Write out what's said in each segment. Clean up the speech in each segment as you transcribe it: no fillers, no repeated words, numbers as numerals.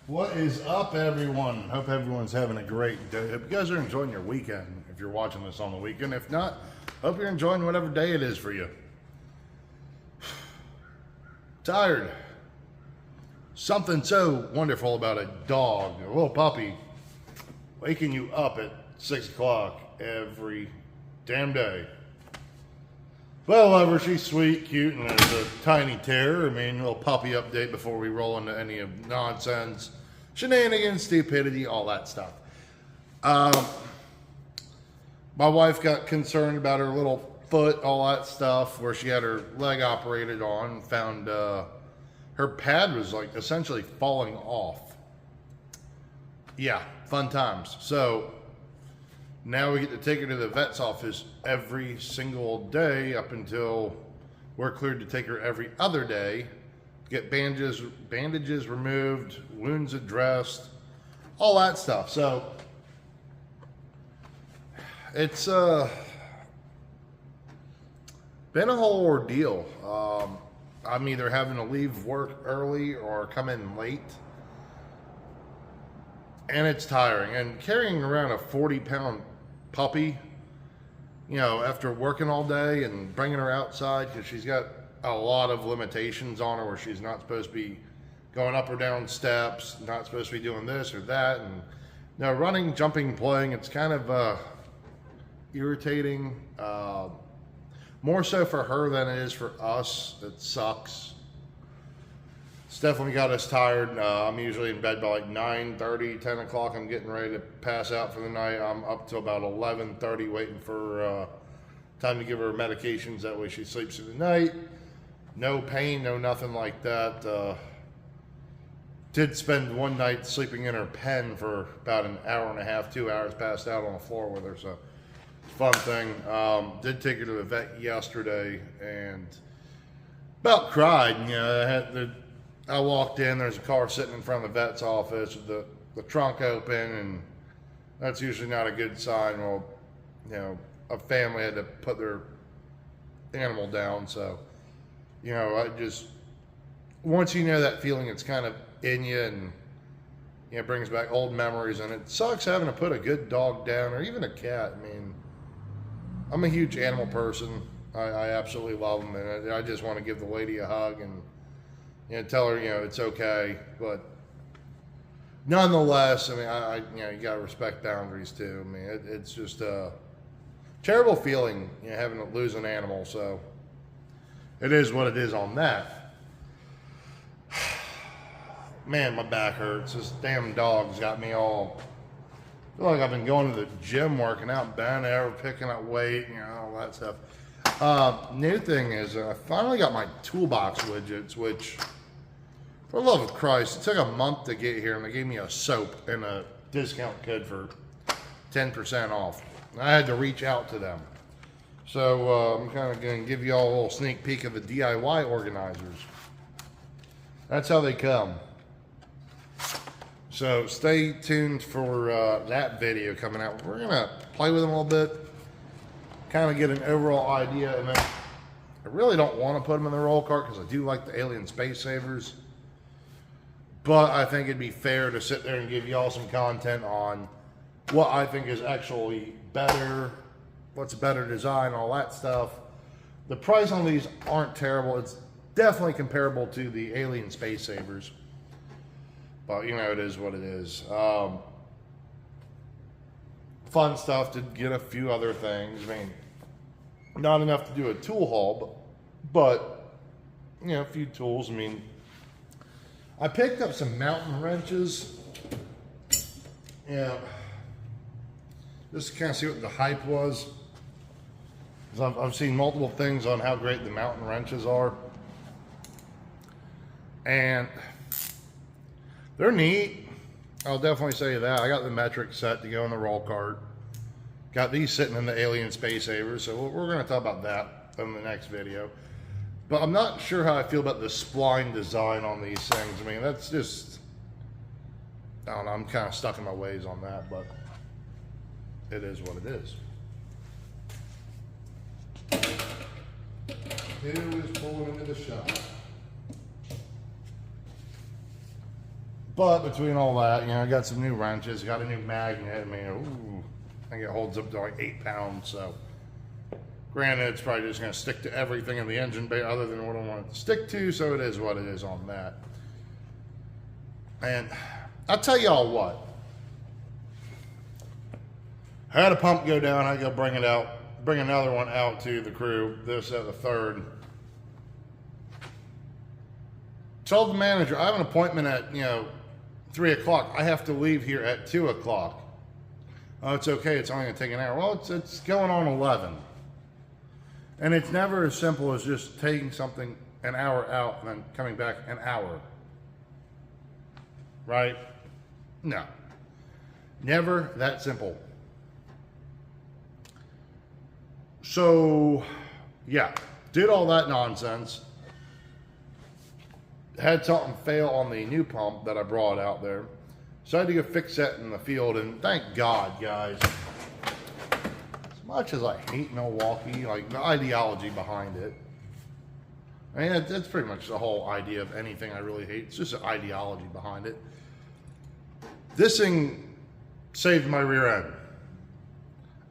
What is up, everyone? Hope everyone's having a great day. Hope you guys are enjoying your weekend if you're watching this on the weekend. If not, hope you're enjoying whatever day it is for you. Tired. Something so wonderful about a dog, a little puppy, waking you up at 6 o'clock every damn day. Well, I love her. She's sweet, cute, and there's a tiny terror. I mean, a little puppy update before we roll into any of nonsense, shenanigans, stupidity, all that stuff. My wife got concerned about her little foot, all that stuff, where she had her leg operated on, found her pad was like essentially falling off. Yeah, fun times. So now we get to take her to the vet's office every single day up until we're cleared to take her every other day, get bandages removed, wounds addressed, all that stuff. So it's been a whole ordeal. I'm either having to leave work early or come in late. And it's tiring. And carrying around a 40-pound puppy, you know, after working all day and bringing her outside, because she's got a lot of limitations on her where she's not supposed to be going up or down steps, not supposed to be doing this or that. And you know, running, jumping, playing, it's kind of irritating. More so for her than it is for us. It sucks. It's definitely got us tired. I'm usually in bed by like 9:30, 10 o'clock. I'm getting ready to pass out for the night. I'm up till about 11:30 waiting for time to give her medications. That way she sleeps through the night. No pain, no nothing like that. Did spend one night sleeping in her pen for about an hour and a half, 2 hours, passed out on the floor with her. So fun thing. Did take her to the vet yesterday and about cried. You know, I walked in, there's a car sitting in front of the vet's office with the trunk open, and that's usually not a good sign. Well, you know, a family had to put their animal down. So, you know, I just, once you know that feeling, it's kind of in you, and you know, brings back old memories. And it sucks having to put a good dog down, or even a cat. I mean, I'm a huge animal person. I absolutely love them, and I just want to give the lady a hug and, you know, tell her, you know, it's okay. But nonetheless, I mean, you know, you gotta respect boundaries too. I mean, it's just a terrible feeling, you know, having to lose an animal. So it is what it is on that. Man, my back hurts. This damn dog's got me all. I feel like I've been going to the gym, working out, bending over, picking up weight, you know, all that stuff. New thing is, I finally got my toolbox widgets, which, for the love of Christ, it took a month to get here, and they gave me a soap and a discount code for 10% off. I had to reach out to them. So I'm kind of going to give you all a little sneak peek of the DIY organizers. That's how they come. So stay tuned for that video coming out. We're going to play with them a little bit, kind of get an overall idea, and then I really don't want to put them in the roll cart because I do like the Alien Space Savers. But I think it'd be fair to sit there and give y'all some content on what I think is actually better, what's a better design, all that stuff. The price on these aren't terrible. It's definitely comparable to the Alien Space Savers. But, you know, it is what it is. Fun stuff to get a few other things. I mean, not enough to do a tool haul, but you know, a few tools. I mean, I picked up some mountain wrenches. Yeah, just to kind of see what the hype was. I've seen multiple things on how great the mountain wrenches are, and they're neat. I'll definitely say that. I got the metric set to go in the roll cart. Got these sitting in the Alien Space Savers, so we're going to talk about that in the next video. But I'm not sure how I feel about the spline design on these things. I mean, that's just, I don't know, I'm kind of stuck in my ways on that, but it is what it is. Who is pulling into the shop? But between all that, you know, I got some new wrenches, got a new magnet. I mean, ooh, I think it holds up to like 8 pounds. So, granted, it's probably just going to stick to everything in the engine bay other than what I want it to stick to. So it is what it is on that. And I'll tell y'all what. I had a pump go down. I go bring it out, bring another one out to the crew. This at the third. Told the manager I have an appointment at 3 o'clock. I have to leave here at 2 o'clock. Oh, it's okay. It's only going to take an hour. Well, it's going on 11. And it's never as simple as just taking something an hour out and then coming back an hour. Right? No. Never that simple. So, yeah. Did all that nonsense. Had something fail on the new pump that I brought out there. So I had to go fix that in the field, and thank God, guys. As much as I hate Milwaukee, like the ideology behind it. I mean, that's pretty much the whole idea of anything I really hate. It's just the ideology behind it. This thing saved my rear end.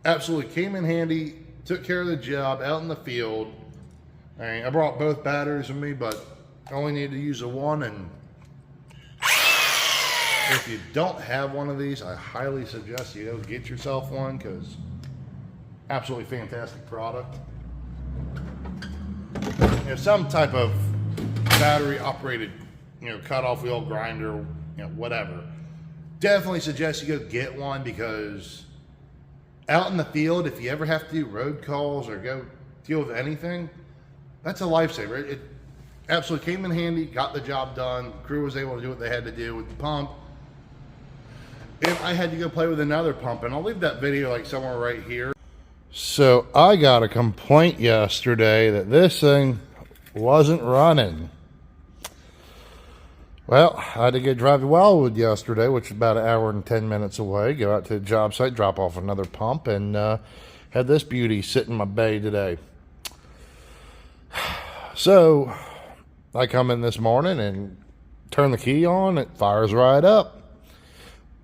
Absolutely came in handy, took care of the job out in the field. I mean, I brought both batteries with me, but I only need to use the one, and if you don't have one of these, I highly suggest you go get yourself one, because absolutely fantastic product. Some type of battery operated, cut-off wheel grinder, whatever. Definitely suggest you go get one, because out in the field, if you ever have to do road calls or go deal with anything, that's a lifesaver. It absolutely came in handy, got the job done. The crew was able to do what they had to do with the pump. If I had to go play with another pump, and I'll leave that video like somewhere right here. So I got a complaint yesterday that this thing wasn't running. Well, I had to get drive to Wildwood yesterday, which is about an hour and 10 minutes away. Go out to the job site, drop off another pump, and had this beauty sit in my bay today. So I come in this morning and turn the key on, it fires right up.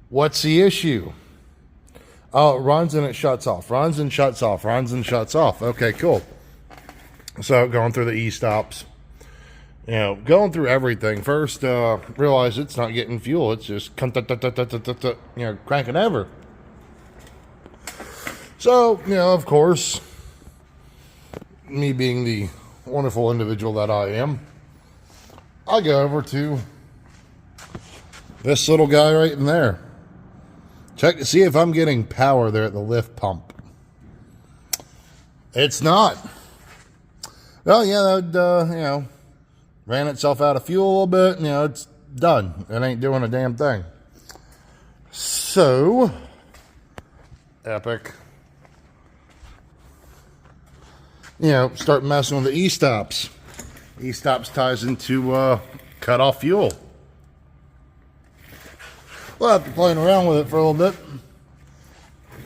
What's the issue? Oh, it runs and it shuts off, runs and shuts off, runs and shuts off. Okay, cool. So going through the e-stops, going through everything. First, realize it's not getting fuel. It's just, cranking ever. So, of course, me being the wonderful individual that I am, I go over to this little guy right in there. Check to see if I'm getting power there at the lift pump. It's not. Well, yeah, that, ran itself out of fuel a little bit. It's done. It ain't doing a damn thing. So, epic. Start messing with the e-stops. E-stops ties into cut off fuel. Well, after playing around with it for a little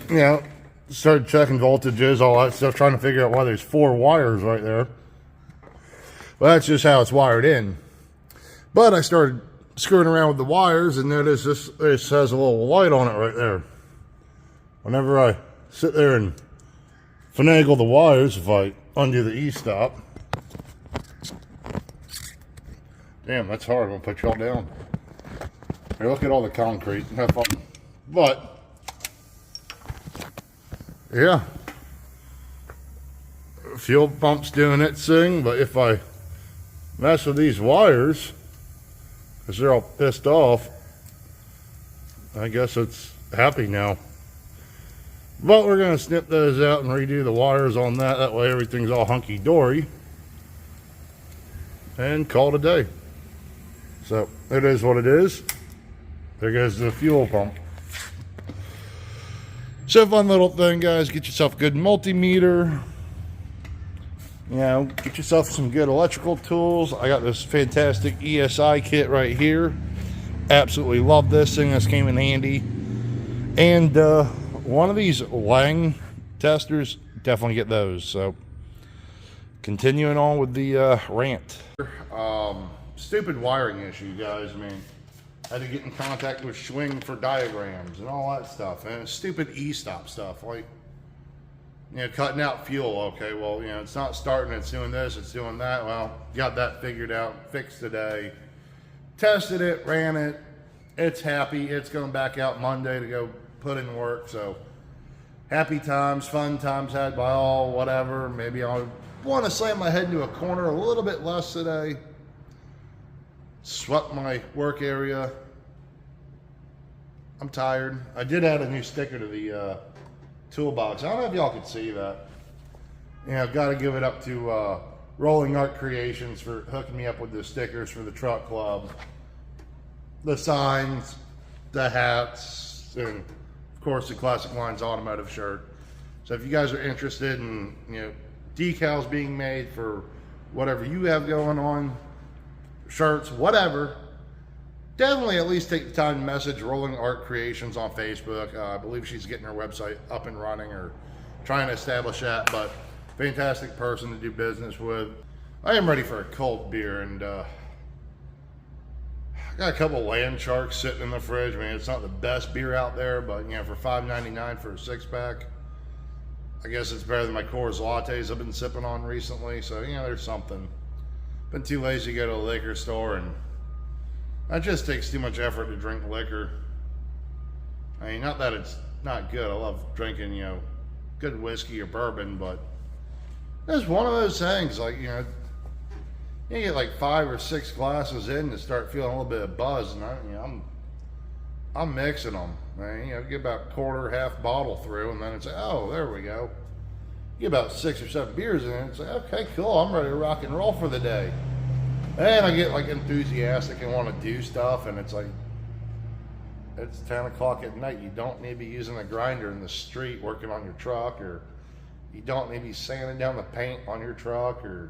bit, started checking voltages, all that stuff, trying to figure out why there's 4 wires right there. Well, that's just how it's wired in. But I started screwing around with the wires, and notice this has a little light on it right there. Whenever I sit there and finagle the wires, if I undo the e-stop. Damn, that's hard. I'm going to put y'all down. Here, look at all the concrete. Have fun. But, yeah. Fuel pump's doing its thing, but if I mess with these wires, because they're all pissed off, I guess it's happy now. But we're going to snip those out and redo the wires on that. That way everything's all hunky-dory. And call it a day. So, it is what it is. There goes the fuel pump. So, fun little thing, guys. Get yourself a good multimeter. Get yourself some good electrical tools. I got this fantastic ESI kit right here. Absolutely love this thing. This came in handy. And one of these Lang testers, definitely get those. So, continuing on with the rant. Stupid wiring issue, guys. I mean, I had to get in contact with Schwing for diagrams and all that stuff. And stupid e-stop stuff, like, you know, cutting out fuel. Okay, well, you know, it's not starting, it's doing this, it's doing that. Well, got that figured out, fixed today. Tested it, ran it. It's happy. It's going back out Monday to go put in work. So happy times, fun times had by all, whatever. Maybe I want to slam my head into a corner a little bit less today. Swept my work area. I'm tired. I did add a new sticker to the toolbox. I don't know if y'all could see that. Yeah, I've got to give it up to Rolling Art Creations for hooking me up with the stickers for the truck club, the signs, the hats, and of course the Classic Lines automotive shirt. So if you guys are interested in, you know, decals being made for whatever you have going on, shirts, whatever, definitely at least take the time to message Rolling Art Creations on Facebook. I believe she's getting her website up and running or trying to establish that, but fantastic person to do business with. I am ready for a cold beer, and I got a couple Land Sharks sitting in the fridge. I mean, it's not the best beer out there, but you know, for $5.99 for a 6-pack, I guess it's better than my Coors Lattes I've been sipping on recently. So, you know, there's something. Been too lazy to go to a liquor store, and that just takes too much effort to drink liquor. I mean, not that it's not good. I love drinking, you know, good whiskey or bourbon, but it's one of those things, like, you know, you get like 5 or 6 glasses in to start feeling a little bit of buzz, and I'm mixing them. I mean, you know, get about quarter, half bottle through, and then it's like, oh, there we go. Get about 6 or 7 beers in, and it's like, okay, cool, I'm ready to rock and roll for the day. And I get like enthusiastic and want to do stuff, and it's like, it's 10 o'clock at night. You don't need to be using a grinder in the street working on your truck, or you don't need to be sanding down the paint on your truck, or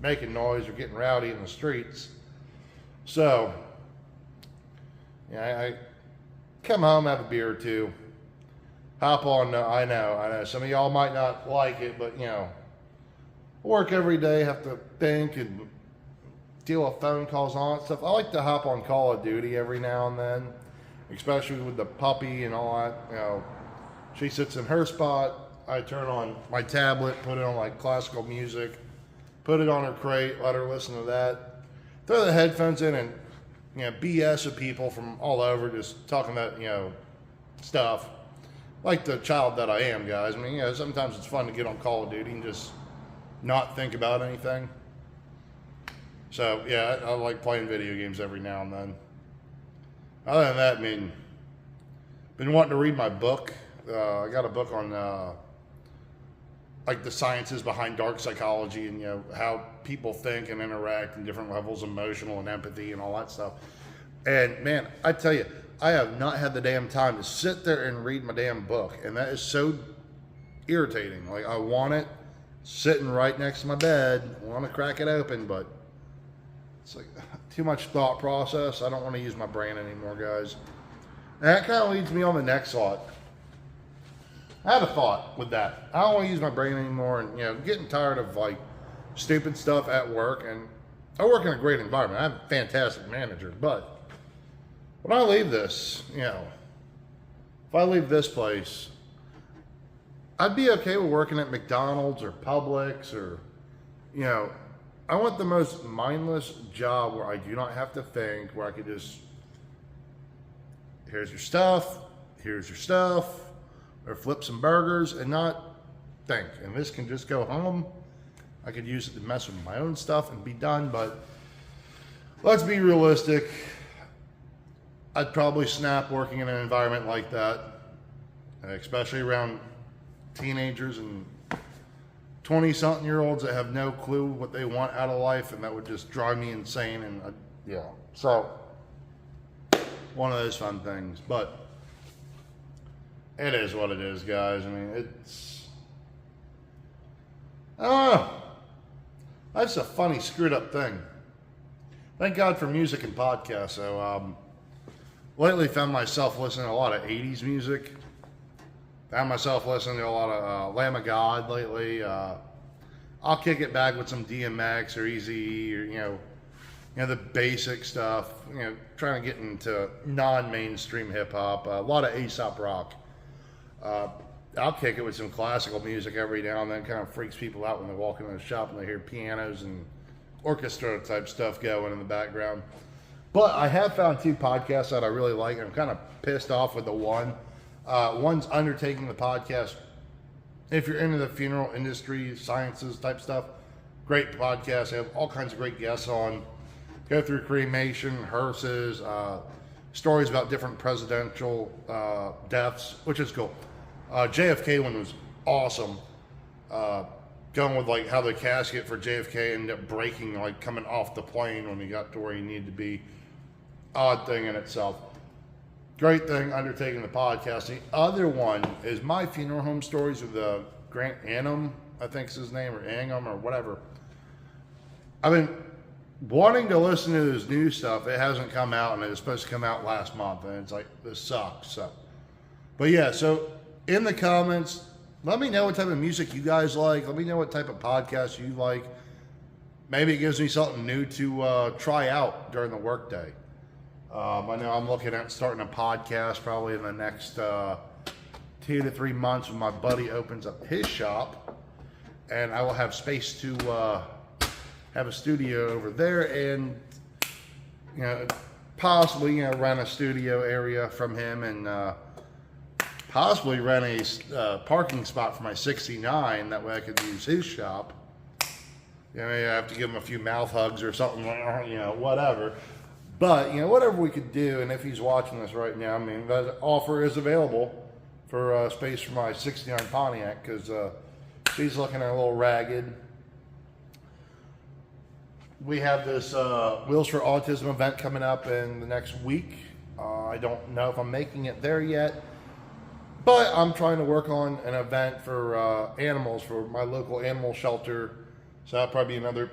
making noise or getting rowdy in the streets. So, yeah, I come home, have a beer or two, hop on. I know, some of y'all might not like it, but you know, work every day, have to think and deal with phone calls and all that stuff. I like to hop on Call of Duty every now and then, especially with the puppy and all that. You know, she sits in her spot, I turn on my tablet, put it on like classical music, put it on her crate, let her listen to that, throw the headphones in, and you know, BS with people from all over, just talking about, you know, stuff. Like the child that I am, guys. I mean, you know, sometimes it's fun to get on Call of Duty and just not think about anything. So yeah, I like playing video games every now and then. Other than that, I mean, been wanting to read my book. I got a book on like the sciences behind dark psychology, and you know, how people think and interact in different levels of emotional and empathy and all that stuff. And man, I tell you, I have not had the damn time to sit there and read my damn book, and that is so irritating. Like, I want it sitting right next to my bed, I want to crack it open, but it's like too much thought process. I don't want to use my brain anymore, guys. And that kind of leads me on the next thought. I had a thought with that. I don't want to use my brain anymore, and you know, getting tired of like stupid stuff at work. And I work in a great environment. I have a fantastic manager, but when I leave this, you know, if I leave this place, I'd be okay with working at McDonald's or Publix, or, you know, I want the most mindless job where I do not have to think, where I could just, here's your stuff, or flip some burgers and not think. And this can just go home. I could use it to mess with my own stuff and be done, but let's be realistic. I'd probably snap working in an environment like that, especially around teenagers and 20-something-year-olds that have no clue what they want out of life, and that would just drive me insane. And yeah, so one of those fun things, but it is what it is, guys. I mean, it's, I don't know. That's a funny, screwed up thing. Thank God for music and podcasts. So, lately found myself listening to a lot of 80s music. Found myself listening to a lot of Lamb of God lately. I'll kick it back with some DMX or Eazy, or, you the basic stuff, trying to get into non-mainstream hip-hop, a lot of Aesop rock. I'll kick it with some classical music every now and then. Kind of freaks people out when they walk into the shop and they hear pianos and orchestra type stuff going in the background. But I have found 2 podcasts that I really like. I'm kind of pissed off with the one. One's Undertaking the Podcast. If you're into the funeral industry, sciences type stuff, great podcast. They have all kinds of great guests on. Go through cremation, hearses, stories about different presidential deaths, which is cool. JFK one was awesome. Going with like how the casket for JFK ended up breaking, like coming off the plane when he got to where he needed to be. Odd thing in itself. Great thing, Undertaking the Podcast. The other one is My Funeral Home Stories with Grant Annam, I think is his name, or Angham, or whatever. I've been wanting to listen to his new stuff. It hasn't come out, and it was supposed to come out last month, and it's like, this sucks. So, but yeah, so in the comments, let me know what type of music you guys like. Let me know what type of podcast you like. Maybe it gives me something new to try out during the workday. I know I'm looking at starting a podcast probably in the next 2 to 3 months when my buddy opens up his shop, and I will have space to have a studio over there, and possibly rent a studio area from him, and possibly rent a parking spot for my 69. That way I could use his shop. I have to give him a few mouth hugs or something, whatever. But, whatever we could do, and if he's watching this right now, that offer is available for space for my 69 Pontiac, because she's looking a little ragged. We have this Wheels for Autism event coming up in the next week. I don't know if I'm making it there yet, but I'm trying to work on an event for animals for my local animal shelter. So that'll probably be another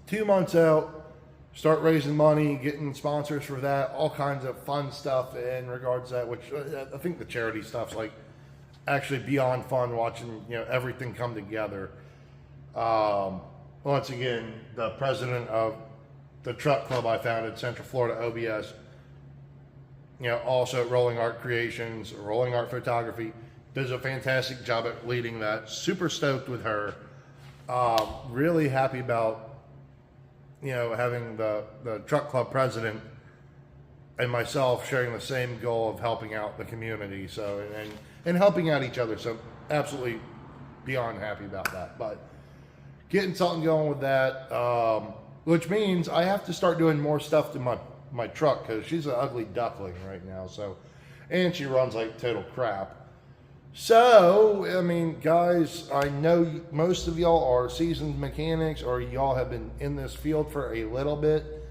2 months out. Start raising money, getting sponsors for that, all kinds of fun stuff in regards to that, which I think the charity stuff's like actually beyond fun, watching everything come together. Once again, the president of the truck club I founded, Central Florida OBS, also Rolling Art Creations, Rolling Art Photography, does a fantastic job at leading that. Super stoked with her. Really happy about having the truck club president and myself sharing the same goal of helping out the community, so and helping out each other. So absolutely beyond happy about that. But getting something going with that, which means I have to start doing more stuff to my truck, because she's an ugly duckling right now. So, and she runs like total crap. So, guys, I know most of y'all are seasoned mechanics, or y'all have been in this field for a little bit.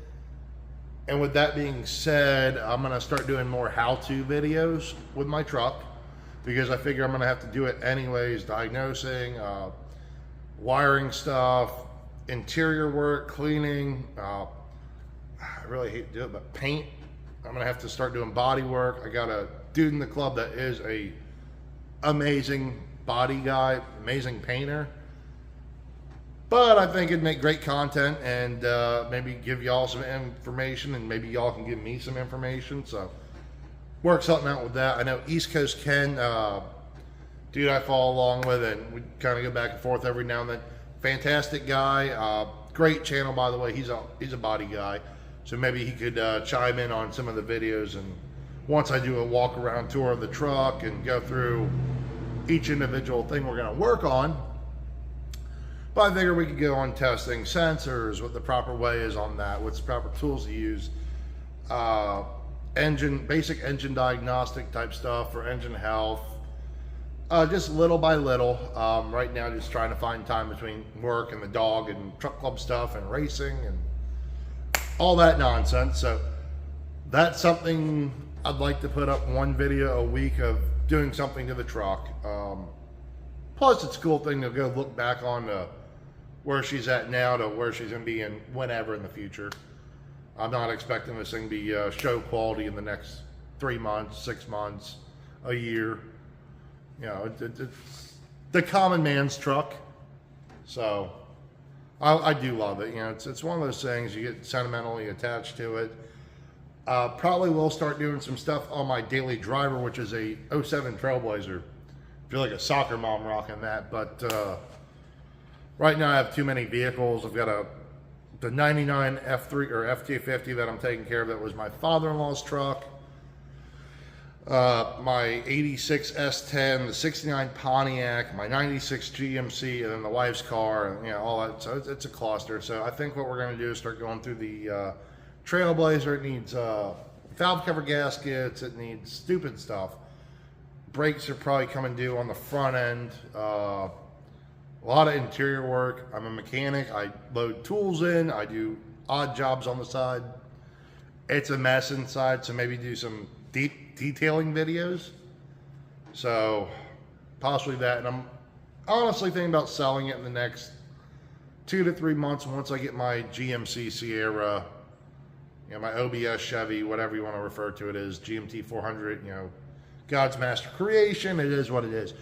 And with that being said, I'm going to start doing more how-to videos with my truck, because I figure I'm going to have to do it anyways, diagnosing, wiring stuff, interior work, cleaning. I really hate to do it, but paint. I'm going to have to start doing body work. I got a dude in the club that is a amazing body guy, amazing painter. But I think it'd make great content, and maybe give y'all some information, and maybe y'all can give me some information. So work something out with that. I know East Coast Ken, dude I follow along with, and we kind of go back and forth every now and then. Fantastic guy, great channel, by the way. He's a body guy, so maybe he could chime in on some of the videos, and once I do a walk around tour of the truck and go through each individual thing we're going to work on. But I figure we could go on testing sensors, what the proper way is on that, what's the proper tools to use, basic engine diagnostic type stuff for engine health, just little by little. Right now, just trying to find time between work and the dog and truck club stuff and racing and all that nonsense. So that's something I'd like to put up one video a week of doing something to the truck. Plus, it's a cool thing to go look back on where she's at now to where she's going to be in whenever in the future. I'm not expecting this thing to be show quality in the next 3 months, 6 months, a year. It's the common man's truck. So I do love it. You know, it's one of those things you get sentimentally attached to it. Probably will start doing some stuff on my daily driver, which is a '07 Trailblazer. I feel like a soccer mom rocking that, but right now I have too many vehicles. I've got the 99 F3 or F250 that I'm taking care of. That was my father-in-law's truck. My 86 S10, the 69 Pontiac, my 96 GMC, and then the wife's car, and all that. So it's a cluster. So I think what we're going to do is start going through the Trailblazer. It needs valve cover gaskets. It needs stupid stuff. Brakes are probably coming due on the front end. A lot of interior work. I'm a mechanic. I load tools in. I do odd jobs on the side. It's a mess inside, so maybe do some deep detailing videos. So possibly that. And I'm honestly thinking about selling it in the next 2 to 3 months once I get my GMC Sierra, my OBS Chevy, whatever you want to refer to it as, GMT 400, God's master creation. It is what it is.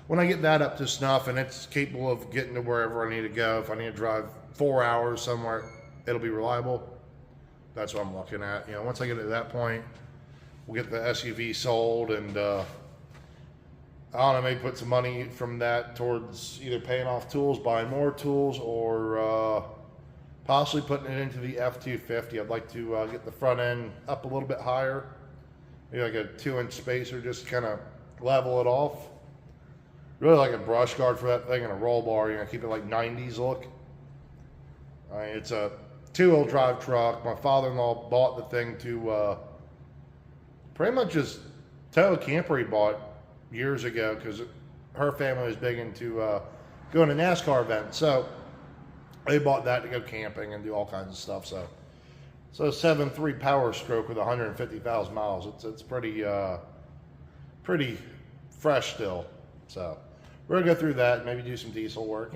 When I get that up to snuff and it's capable of getting to wherever I need to go, if I need to drive 4 hours somewhere, it'll be reliable. That's what I'm looking at. Once I get to that point, we'll get the SUV sold, and I don't know, maybe put some money from that towards either paying off tools, buying more tools, or possibly putting it into the F250. I'd like to get the front end up a little bit higher, maybe like a 2-inch spacer, just kind of level it off. Really like a brush guard for that thing and a roll bar, keep it like 90s look. It's a 2-wheel drive truck. My father-in-law bought the thing to pretty much just tow a camper he bought years ago, because her family was big into going to NASCAR events. So they bought that to go camping and do all kinds of stuff. So 7.3 Power Stroke with 150,000 miles. It's pretty fresh still. So we're gonna go through that, maybe do some diesel work.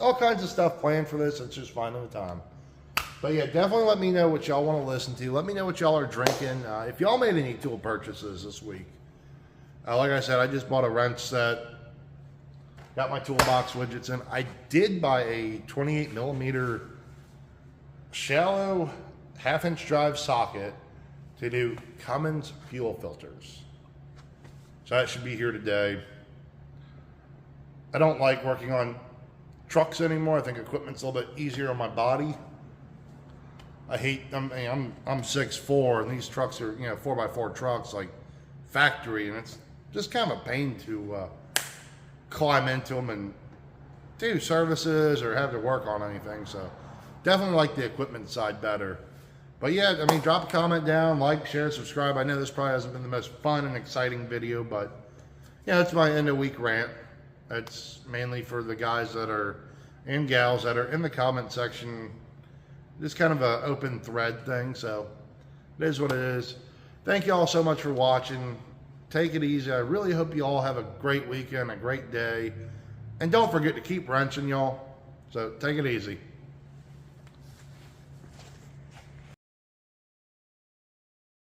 All kinds of stuff planned for this. It's just finding the time. But yeah, definitely let me know what y'all want to listen to. Let me know what y'all are drinking. If y'all made any tool purchases this week. Like I said, I just bought a wrench set. Got my toolbox widgets in. I did buy a 28 millimeter shallow 1/2-inch drive socket to do Cummins fuel filters. So that should be here today. I don't like working on trucks anymore. I think equipment's a little bit easier on my body. I'm 6'4", and these trucks are 4x4 trucks, like factory, and it's just kind of a pain to climb into them and do services or have to work on anything. So definitely like the equipment side better. But yeah, drop a comment down, like, share, subscribe. I know this probably hasn't been the most fun and exciting video, but it's my end of week rant. It's mainly for the guys that are and gals that are in the comment section. Just kind of an open thread thing, so it is what it is. Thank you all so much for watching. Take it easy. I really hope you all have a great weekend, a great day. And don't forget to keep wrenching, y'all. So take it easy.